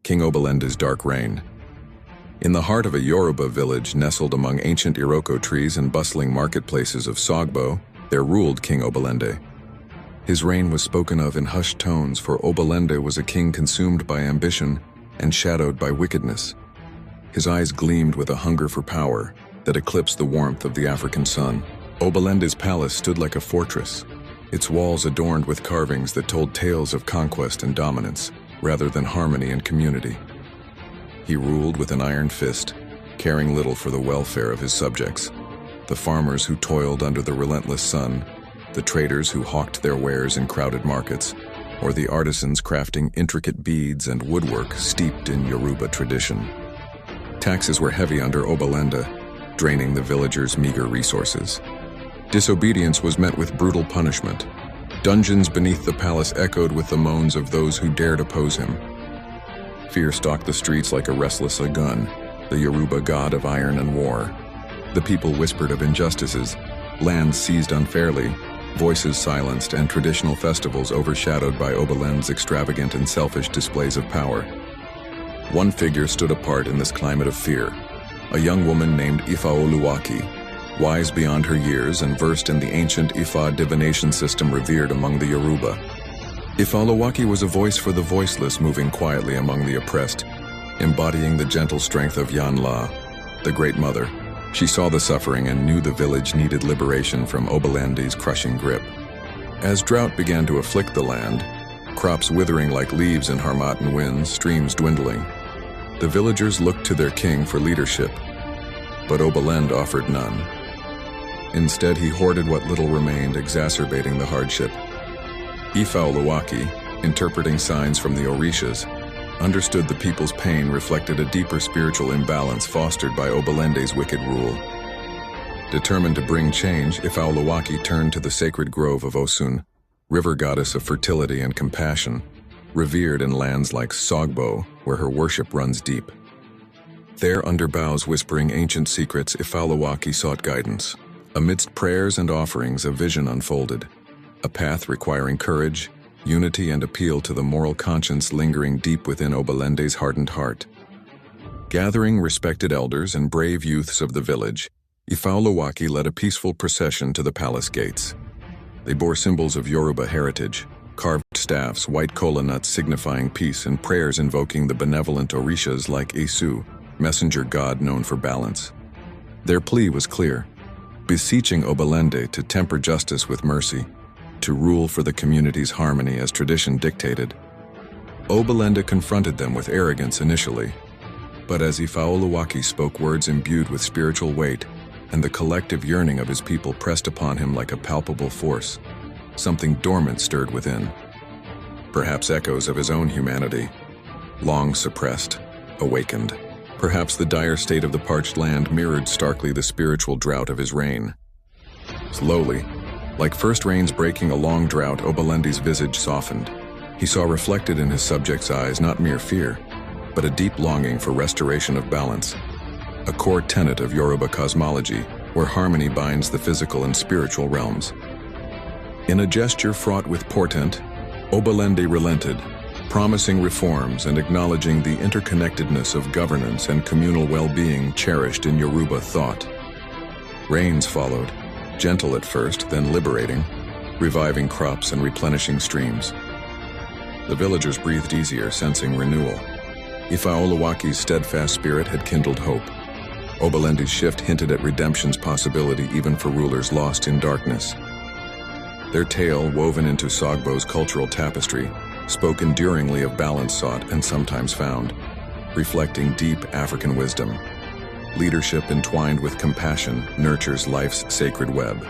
King Obalende's dark reign. In the heart of a Yoruba village nestled among ancient Iroko trees and bustling marketplaces of Sogbo, there ruled King Obalende. His reign was spoken of in hushed tones, for Obalende was a king consumed by ambition and shadowed by wickedness. His eyes gleamed with a hunger for power that eclipsed the warmth of the African sun. Obalende's palace stood like a fortress, its walls adorned with carvings that told tales of conquest and dominance, rather than harmony and community. He ruled with an iron fist, caring little for the welfare of his subjects. The farmers who toiled under the relentless sun, the traders who hawked their wares in crowded markets, or the artisans crafting intricate beads and woodwork steeped in Yoruba tradition. Taxes were heavy under Obalende, draining the villagers' meager resources. Disobedience was met with brutal punishment. Dungeons beneath the palace echoed with the moans of those who dared oppose him. Fear stalked the streets like a restless Ogun, the Yoruba god of iron and war. The people whispered of injustices, lands seized unfairly, voices silenced, and traditional festivals overshadowed by Obalende's extravagant and selfish displays of power. One figure stood apart in this climate of fear, a young woman named Ifa Oluwaki, wise beyond her years and versed in the ancient Ifa divination system revered among the Yoruba. Ifa Oluwaki was a voice for the voiceless, moving quietly among the oppressed, embodying the gentle strength of Yanla, the Great Mother. She saw the suffering and knew the village needed liberation from Obalende's crushing grip. As drought began to afflict the land, crops withering like leaves in Harmattan winds, streams dwindling, the villagers looked to their king for leadership, but Obalende offered none. Instead, he hoarded what little remained, exacerbating the hardship. Ifa Oluwaki, interpreting signs from the Orishas, understood the people's pain reflected a deeper spiritual imbalance fostered by Obalende's wicked rule. Determined to bring change, Ifa Oluwaki turned to the sacred grove of Osun, river goddess of fertility and compassion, revered in lands like Sogbo, where her worship runs deep. There, under boughs whispering ancient secrets, Ifa Oluwaki sought guidance. Amidst prayers and offerings, a vision unfolded, a path requiring courage, unity, and appeal to the moral conscience lingering deep within Obalende's hardened heart. Gathering respected elders and brave youths of the village, Ifa Oluwaki led a peaceful procession to the palace gates. They bore symbols of Yoruba heritage, carved staffs, white kola nuts signifying peace, and prayers invoking the benevolent Orishas like Esu, messenger god known for balance. Their plea was clear, beseeching Obalende to temper justice with mercy, to rule for the community's harmony as tradition dictated. Obalende confronted them with arrogance initially, but as Ifa Oluwaki spoke words imbued with spiritual weight, and the collective yearning of his people pressed upon him like a palpable force, something dormant stirred within. Perhaps echoes of his own humanity, long suppressed, awakened. Perhaps the dire state of the parched land mirrored starkly the spiritual drought of his reign. Slowly, like first rains breaking a long drought, Obalende's visage softened. He saw reflected in his subjects' eyes not mere fear, but a deep longing for restoration of balance, a core tenet of Yoruba cosmology, where harmony binds the physical and spiritual realms. In a gesture fraught with portent, Obalende relented, promising reforms and acknowledging the interconnectedness of governance and communal well-being cherished in Yoruba thought. Rains followed, gentle at first, then liberating, reviving crops and replenishing streams. The villagers breathed easier, sensing renewal. Ifa Oluwaki's steadfast spirit had kindled hope. Obalende's shift hinted at redemption's possibility even for rulers lost in darkness. Their tale, woven into Sogbo's cultural tapestry, spoke enduringly of balance sought and sometimes found, reflecting deep African wisdom. Leadership entwined with compassion nurtures life's sacred web.